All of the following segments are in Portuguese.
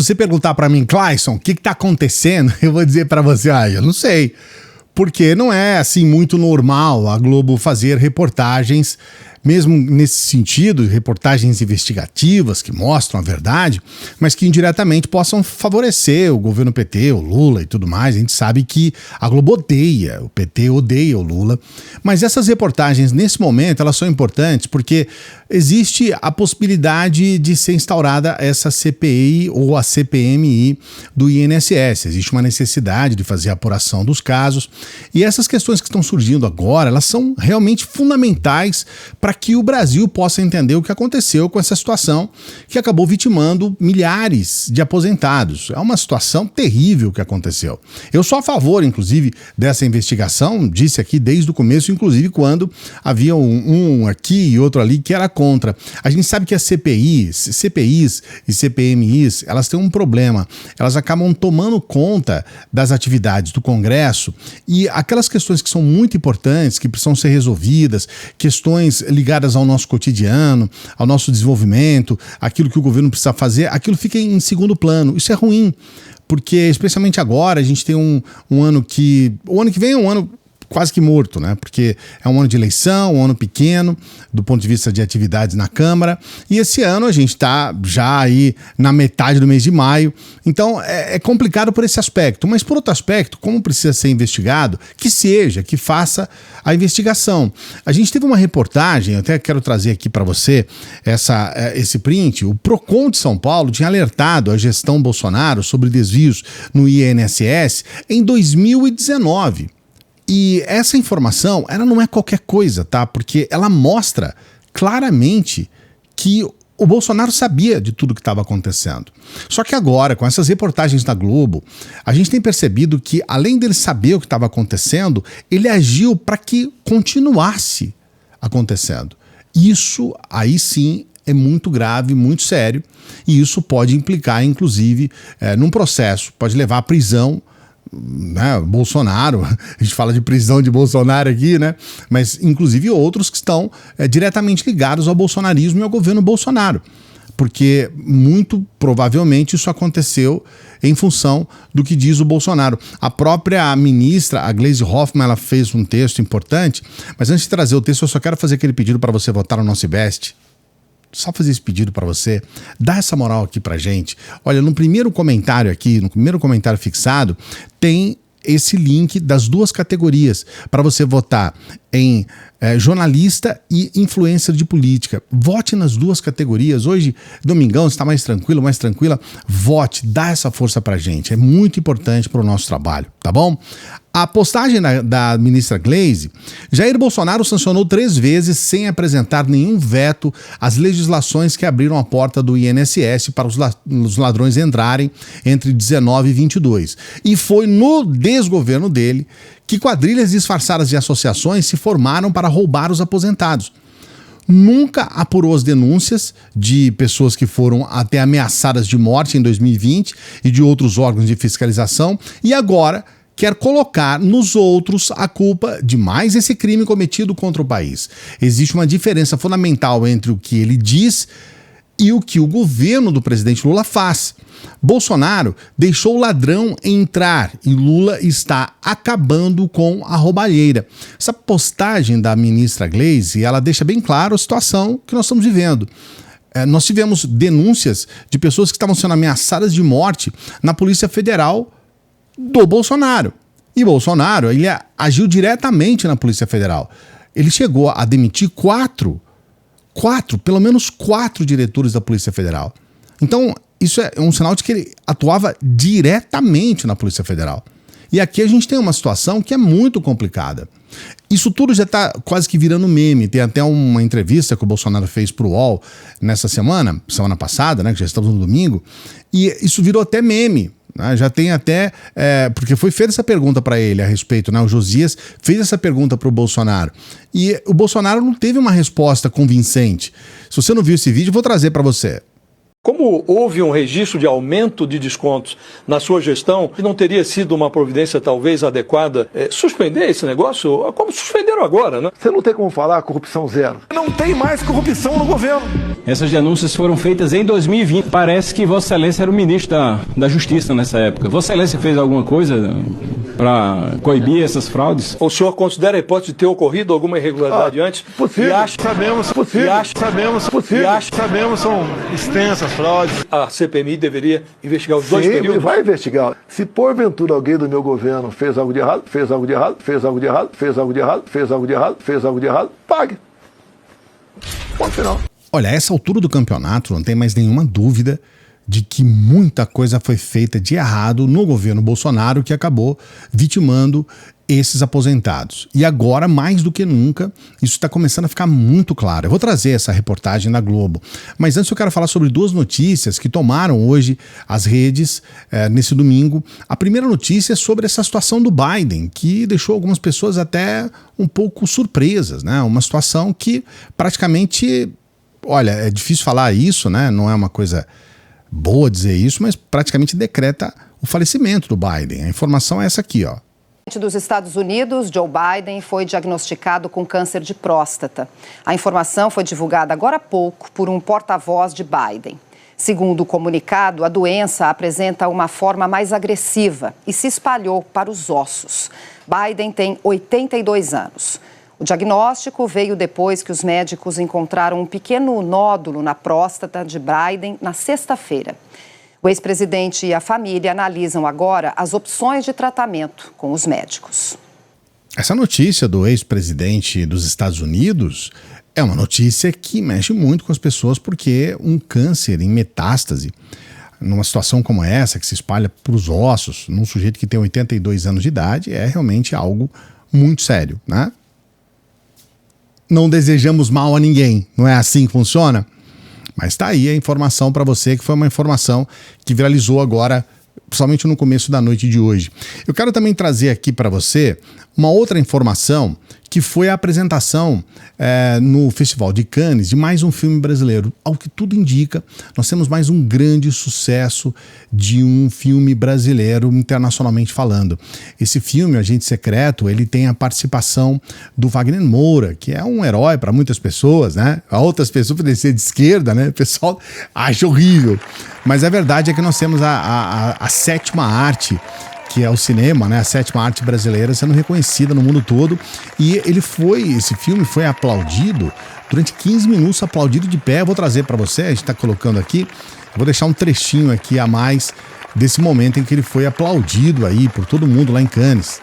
se você perguntar para mim, Clayson, o que está acontecendo, eu vou dizer para você, eu não sei. Porque não é assim muito normal a Globo fazer reportagens, mesmo nesse sentido, reportagens investigativas que mostram a verdade, mas que indiretamente possam favorecer o governo PT, o Lula e tudo mais. A gente sabe que a Globo odeia, o PT odeia o Lula, mas essas reportagens nesse momento elas são importantes porque existe a possibilidade de ser instaurada essa CPI ou a CPMI do INSS. Existe uma necessidade de fazer a apuração dos casos e essas questões que estão surgindo agora, elas são realmente fundamentais para que o Brasil possa entender o que aconteceu com essa situação que acabou vitimando milhares de aposentados. É uma situação terrível que aconteceu. Eu sou a favor, inclusive, dessa investigação, disse aqui desde o começo, inclusive quando havia um aqui e outro ali que era contra. A gente sabe que as CPIs e CPMIs, elas têm um problema. Elas acabam tomando conta das atividades do Congresso e aquelas questões que são muito importantes, que precisam ser resolvidas, questões ligadas ao nosso cotidiano, ao nosso desenvolvimento, aquilo que o governo precisa fazer, aquilo fica em segundo plano. Isso é ruim, porque especialmente agora a gente tem um ano que... O ano que vem é um ano quase que morto, né? Porque é um ano de eleição, um ano pequeno, do ponto de vista de atividades na Câmara, e esse ano a gente está já aí na metade do mês de maio, então é complicado por esse aspecto, mas por outro aspecto, como precisa ser investigado, que faça a investigação. A gente teve uma reportagem, eu até quero trazer aqui para você esse print, o Procon de São Paulo tinha alertado a gestão Bolsonaro sobre desvios no INSS em 2019. E essa informação, ela não é qualquer coisa, tá? Porque ela mostra claramente que o Bolsonaro sabia de tudo que estava acontecendo. Só que agora, com essas reportagens da Globo, a gente tem percebido que, além dele saber o que estava acontecendo, ele agiu para que continuasse acontecendo. Isso, aí sim, é muito grave, muito sério, e isso pode implicar, inclusive, num processo, pode levar à prisão, né, Bolsonaro, a gente fala de prisão de Bolsonaro aqui, né? Mas inclusive outros que estão diretamente ligados ao bolsonarismo e ao governo Bolsonaro, porque muito provavelmente isso aconteceu em função do que diz o Bolsonaro. A própria ministra, a Gleisi Hoffmann, ela fez um texto importante, mas antes de trazer o texto eu só quero fazer aquele pedido para você votar no Nosso Invest. Só fazer esse pedido para você, dá essa moral aqui pra gente. Olha, no primeiro comentário aqui, no primeiro comentário fixado, tem esse link das duas categorias para você votar em jornalista e influencer de política. Vote nas duas categorias. Hoje, domingão, você está mais tranquilo, mais tranquila, vote, dá essa força pra gente. É muito importante para o nosso trabalho, tá bom? A postagem da ministra Gleisi, Jair Bolsonaro sancionou 3 vezes sem apresentar nenhum veto às legislações que abriram a porta do INSS para os ladrões entrarem entre 19 e 22. E foi no desgoverno dele que quadrilhas disfarçadas de associações se formaram para roubar os aposentados. Nunca apurou as denúncias de pessoas que foram até ameaçadas de morte em 2020 e de outros órgãos de fiscalização, e agora quer colocar nos outros a culpa de mais esse crime cometido contra o país. Existe uma diferença fundamental entre o que ele diz e o que o governo do presidente Lula faz. Bolsonaro deixou o ladrão entrar e Lula está acabando com a roubalheira. Essa postagem da ministra Gleisi, ela deixa bem claro a situação que nós estamos vivendo. Nós tivemos denúncias de pessoas que estavam sendo ameaçadas de morte na Polícia Federal do Bolsonaro. E Bolsonaro, ele agiu diretamente na Polícia Federal. Ele chegou a demitir pelo menos quatro diretores da Polícia Federal. Então, isso é um sinal de que ele atuava diretamente na Polícia Federal. E aqui a gente tem uma situação que é muito complicada. Isso tudo já está quase que virando meme. Tem até uma entrevista que o Bolsonaro fez para o UOL nessa semana passada, né, que já estamos no domingo, e isso virou até meme. Já tem até, porque foi feita essa pergunta para ele a respeito, né? O Josias fez essa pergunta para o Bolsonaro e o Bolsonaro não teve uma resposta convincente. Se você não viu esse vídeo, eu vou trazer para você. Como houve um registro de aumento de descontos na sua gestão, que não teria sido uma providência talvez adequada suspender esse negócio? Como suspenderam agora, né? Você não tem como falar corrupção zero. Não tem mais corrupção no governo. Essas denúncias foram feitas em 2020. Parece que Vossa Excelência era o ministro da Justiça nessa época. Vossa Excelência fez alguma coisa para coibir essas fraudes? O senhor considera a hipótese de ter ocorrido alguma irregularidade antes? Possível, sabemos, são extensas fraudes. A CPMI deveria investigar os dois períodos? Sim, vai investigar. Se porventura alguém do meu governo fez algo de errado, pague. Ponto final. Olha, a essa altura do campeonato não tem mais nenhuma dúvida de que muita coisa foi feita de errado no governo Bolsonaro, que acabou vitimando esses aposentados. E agora, mais do que nunca, isso está começando a ficar muito claro. Eu vou trazer essa reportagem da Globo, mas antes eu quero falar sobre duas notícias que tomaram hoje as redes nesse domingo. A primeira notícia é sobre essa situação do Biden, que deixou algumas pessoas até um pouco surpresas, né? Uma situação que praticamente, olha, é difícil falar isso, né? Não é uma coisa boa dizer isso, mas praticamente decreta o falecimento do Biden. A informação é essa aqui, ó. O presidente dos Estados Unidos, Joe Biden, foi diagnosticado com câncer de próstata. A informação foi divulgada agora há pouco por um porta-voz de Biden. Segundo o comunicado, a doença apresenta uma forma mais agressiva e se espalhou para os ossos. Biden tem 82 anos. O diagnóstico veio depois que os médicos encontraram um pequeno nódulo na próstata de Biden na sexta-feira. O ex-presidente e a família analisam agora as opções de tratamento com os médicos. Essa notícia do ex-presidente dos Estados Unidos é uma notícia que mexe muito com as pessoas, porque um câncer em metástase, numa situação como essa, que se espalha para os ossos, num sujeito que tem 82 anos de idade, é realmente algo muito sério, né? Não desejamos mal a ninguém, não é assim que funciona? Mas tá aí a informação para você, que foi uma informação que viralizou agora, principalmente no começo da noite de hoje. Eu quero também trazer aqui para você uma outra informação, que foi a apresentação no Festival de Cannes de mais um filme brasileiro. Ao que tudo indica, nós temos mais um grande sucesso de um filme brasileiro, internacionalmente falando. Esse filme, Agente Secreto, ele tem a participação do Wagner Moura, que é um herói para muitas pessoas, né? A outras pessoas podem ser de esquerda, né? O pessoal acha horrível. Mas a verdade é que nós temos a sétima arte, que é o cinema, né? A sétima arte brasileira sendo reconhecida no mundo todo. E esse filme foi aplaudido durante 15 minutos, aplaudido de pé. Eu vou trazer para você, a gente está colocando aqui, vou deixar um trechinho aqui a mais desse momento em que ele foi aplaudido aí por todo mundo lá em Cannes.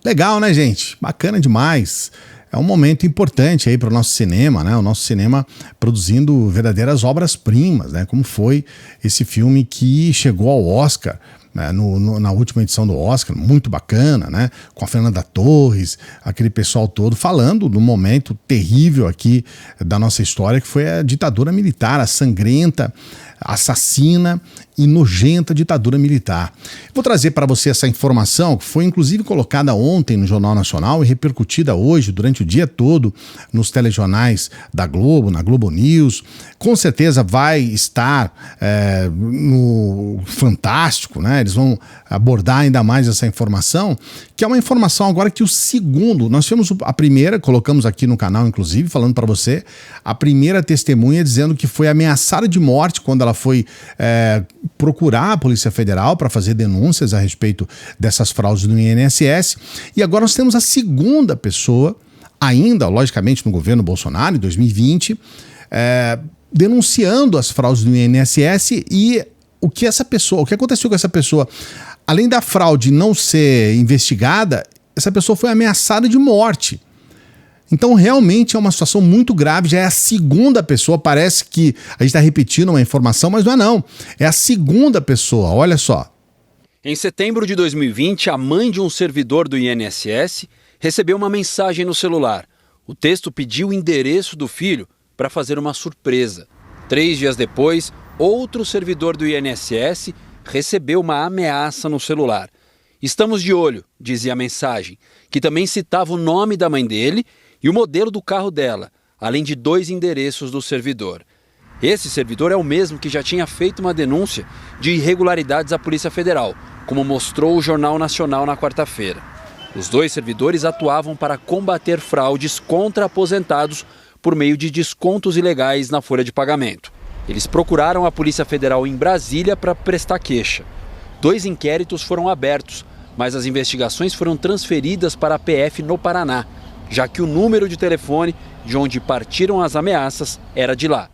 Legal, né, gente? Bacana demais. É um momento importante aí para o nosso cinema, né? O nosso cinema produzindo verdadeiras obras-primas, né? Como foi esse filme que chegou ao Oscar, né? Na última edição do Oscar, muito bacana, né? Com a Fernanda Torres, aquele pessoal todo falando do momento terrível aqui da nossa história, que foi a ditadura militar, a sangrenta, assassina e nojenta ditadura militar. Vou trazer para você essa informação, que foi inclusive colocada ontem no Jornal Nacional e repercutida hoje durante o dia todo nos telejornais da Globo, na Globo News. Com certeza vai estar no Fantástico, né? Eles vão abordar ainda mais essa informação, que é uma informação agora que o segundo, nós tivemos a primeira, colocamos aqui no canal inclusive, falando para você, a primeira testemunha dizendo que foi ameaçada de morte quando ela foi procurar a Polícia Federal para fazer denúncias a respeito dessas fraudes no INSS. E agora nós temos a segunda pessoa, ainda, logicamente, no governo Bolsonaro, em 2020, denunciando as fraudes do INSS. E o que aconteceu com essa pessoa? Além da fraude não ser investigada, essa pessoa foi ameaçada de morte. Então realmente é uma situação muito grave, já é a segunda pessoa, parece que a gente está repetindo uma informação, mas não é não. É a segunda pessoa, olha só. Em setembro de 2020, a mãe de um servidor do INSS recebeu uma mensagem no celular. O texto pediu o endereço do filho para fazer uma surpresa. 3 dias depois, outro servidor do INSS recebeu uma ameaça no celular. Estamos de olho, dizia a mensagem, que também citava o nome da mãe dele e o modelo do carro dela, além de 2 endereços do servidor. Esse servidor é o mesmo que já tinha feito uma denúncia de irregularidades à Polícia Federal, como mostrou o Jornal Nacional na quarta-feira. Os 2 servidores atuavam para combater fraudes contra aposentados por meio de descontos ilegais na folha de pagamento. Eles procuraram a Polícia Federal em Brasília para prestar queixa. 2 inquéritos foram abertos, mas as investigações foram transferidas para a PF no Paraná, já que o número de telefone de onde partiram as ameaças era de lá.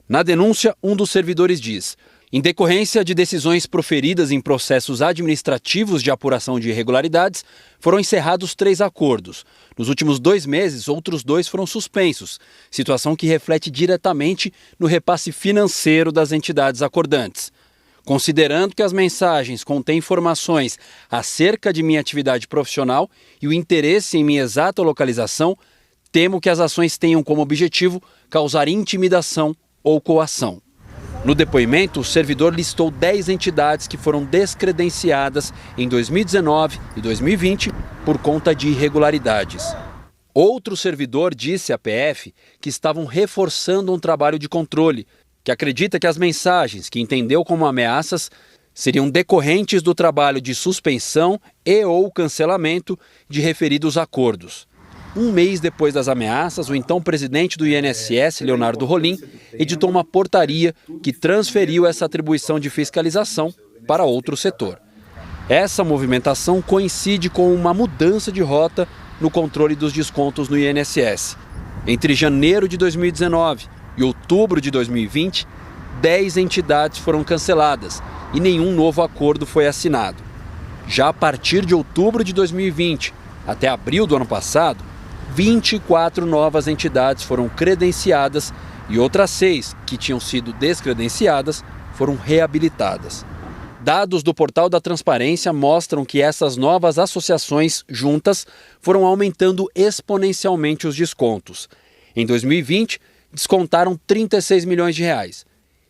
Na denúncia, um dos servidores diz: em decorrência de decisões proferidas em processos administrativos de apuração de irregularidades, foram encerrados 3 acordos. Nos últimos 2 meses, outros 2 foram suspensos, situação que reflete diretamente no repasse financeiro das entidades acordantes. Considerando que as mensagens contêm informações acerca de minha atividade profissional e o interesse em minha exata localização, temo que as ações tenham como objetivo causar intimidação ou coação. No depoimento, o servidor listou 10 entidades que foram descredenciadas em 2019 e 2020 por conta de irregularidades. Outro servidor disse à PF que estavam reforçando um trabalho de controle, que acredita que as mensagens que entendeu como ameaças seriam decorrentes do trabalho de suspensão e/ou cancelamento de referidos acordos. Um mês depois das ameaças, o então presidente do INSS, Leonardo Rolim, editou uma portaria que transferiu essa atribuição de fiscalização para outro setor. Essa movimentação coincide com uma mudança de rota no controle dos descontos no INSS. Entre janeiro de 2019 e outubro de 2020, 10 entidades foram canceladas e nenhum novo acordo foi assinado. Já a partir de outubro de 2020 até abril do ano passado, 24 novas entidades foram credenciadas e outras 6, que tinham sido descredenciadas, foram reabilitadas. Dados do Portal da Transparência mostram que essas novas associações juntas foram aumentando exponencialmente os descontos. Em 2020, descontaram 36 milhões de reais.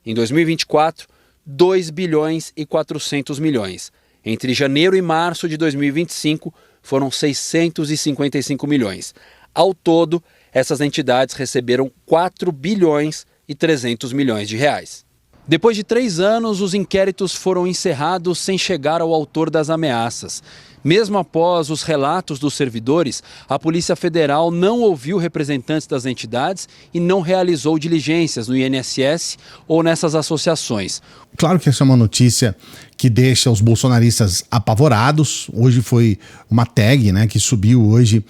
Em 2024, 2 bilhões e 400 milhões. Entre janeiro e março de 2025, foram 655 milhões. Ao todo, essas entidades receberam 4 bilhões e 300 milhões de reais. Depois de 3 anos, os inquéritos foram encerrados sem chegar ao autor das ameaças. Mesmo após os relatos dos servidores, a Polícia Federal não ouviu representantes das entidades e não realizou diligências no INSS ou nessas associações. Claro que essa é uma notícia que deixa os bolsonaristas apavorados. Hoje foi uma tag, né, que subiu hoje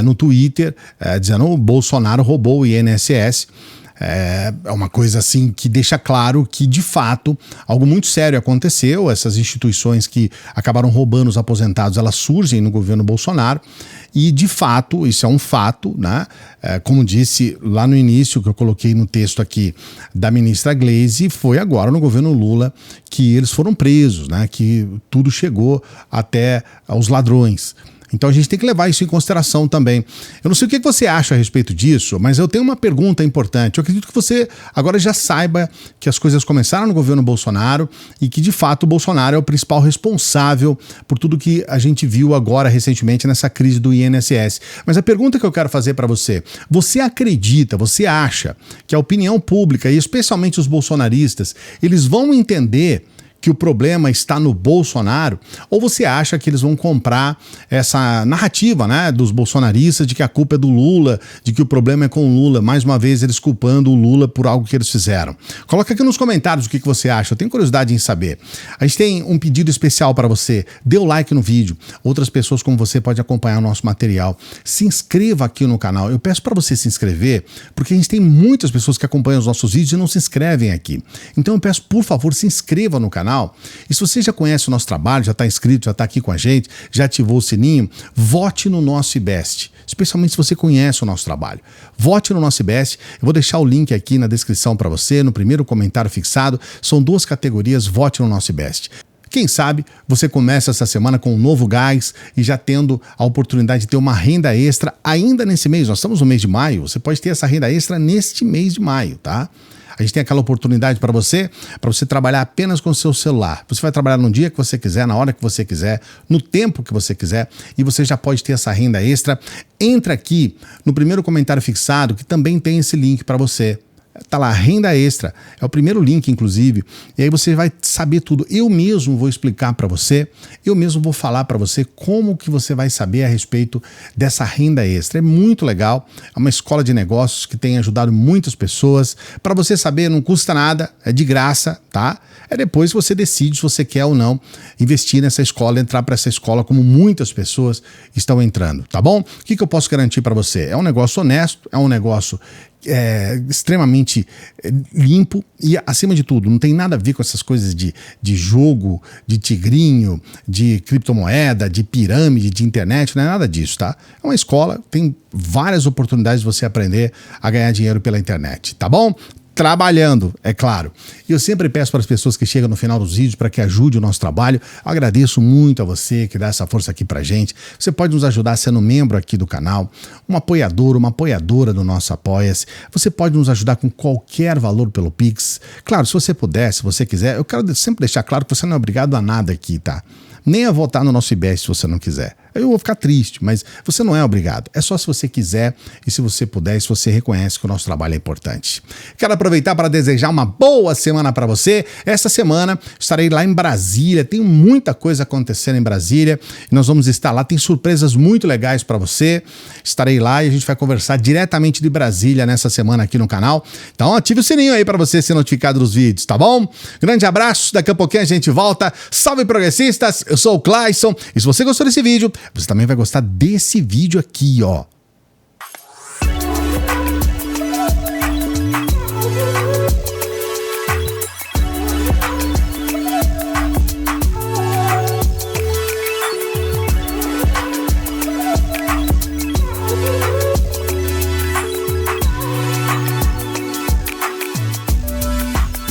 no Twitter, dizendo que o Bolsonaro roubou o INSS. É uma coisa assim que deixa claro que, de fato, algo muito sério aconteceu. Essas instituições que acabaram roubando os aposentados, elas surgem no governo Bolsonaro e, de fato, isso é um fato, né? Como disse lá no início, que eu coloquei no texto aqui da ministra Gleisi, foi agora no governo Lula que eles foram presos, né? Que tudo chegou até aos ladrões. Então a gente tem que levar isso em consideração também. Eu não sei o que você acha a respeito disso, mas eu tenho uma pergunta importante. Eu acredito que você agora já saiba que as coisas começaram no governo Bolsonaro e que, de fato, o Bolsonaro é o principal responsável por tudo que a gente viu agora recentemente nessa crise do INSS. Mas a pergunta que eu quero fazer para você acredita, você acha que a opinião pública, e especialmente os bolsonaristas, eles vão entender que o problema está no Bolsonaro, ou você acha que eles vão comprar essa narrativa, né, dos bolsonaristas de que a culpa é do Lula, de que o problema é com o Lula, mais uma vez eles culpando o Lula por algo que eles fizeram? Coloca aqui nos comentários o que você acha, eu tenho curiosidade em saber. A gente tem um pedido especial para você, dê o like no vídeo, outras pessoas como você podem acompanhar o nosso material, se inscreva aqui no canal, eu peço para você se inscrever, porque a gente tem muitas pessoas que acompanham os nossos vídeos e não se inscrevem aqui, então eu peço, por favor, se inscreva no canal. E se você já conhece o nosso trabalho, já está inscrito, já está aqui com a gente, já ativou o sininho, vote no nosso IBEST, especialmente se você conhece o nosso trabalho. Vote no nosso IBEST, eu vou deixar o link aqui na descrição para você, no primeiro comentário fixado, são 2 categorias, vote no nosso IBEST. Quem sabe você começa essa semana com um novo gás e já tendo a oportunidade de ter uma renda extra ainda nesse mês, nós estamos no mês de maio, você pode ter essa renda extra neste mês de maio, tá? A gente tem aquela oportunidade para você trabalhar apenas com o seu celular. Você vai trabalhar no dia que você quiser, na hora que você quiser, no tempo que você quiser, e você já pode ter essa renda extra. Entra aqui no primeiro comentário fixado, que também tem esse link para você. Tá lá, renda extra. É o primeiro link, inclusive. E aí você vai saber tudo. Eu mesmo vou explicar para você, eu mesmo vou falar para você como que você vai saber a respeito dessa renda extra. É muito legal. É uma escola de negócios que tem ajudado muitas pessoas. Para você saber, não custa nada, é de graça, tá? É depois que você decide se você quer ou não investir nessa escola, entrar para essa escola como muitas pessoas estão entrando, tá bom? O que eu posso garantir para você? É um negócio honesto, é um negócio extremamente limpo e, acima de tudo, não tem nada a ver com essas coisas de jogo, de tigrinho, de criptomoeda, de pirâmide, de internet, não é nada disso, tá? É uma escola, tem várias oportunidades de você aprender a ganhar dinheiro pela internet, tá bom? Trabalhando, é claro. E eu sempre peço para as pessoas que chegam no final dos vídeos para que ajude o nosso trabalho. Eu agradeço muito a você que dá essa força aqui pra gente. Você pode nos ajudar sendo membro aqui do canal, um apoiador, uma apoiadora do nosso Apoia-se. Você pode nos ajudar com qualquer valor pelo Pix. Claro, se você puder, se você quiser, eu quero sempre deixar claro que você não é obrigado a nada aqui, tá? Nem a votar no nosso IBEST se você não quiser. Eu vou ficar triste, mas você não é obrigado. É só se você quiser e se você puder, se você reconhece que o nosso trabalho é importante. Quero aproveitar para desejar uma boa semana para você. Essa semana estarei lá em Brasília. Tem muita coisa acontecendo em Brasília. E nós vamos estar lá. Tem surpresas muito legais para você. Estarei lá e a gente vai conversar diretamente de Brasília nessa semana aqui no canal. Então ative o sininho aí para você ser notificado dos vídeos, tá bom? Grande abraço. Daqui a pouquinho a gente volta. Salve progressistas! Eu sou o Clayson. E se você gostou desse vídeo, você também vai gostar desse vídeo aqui, ó.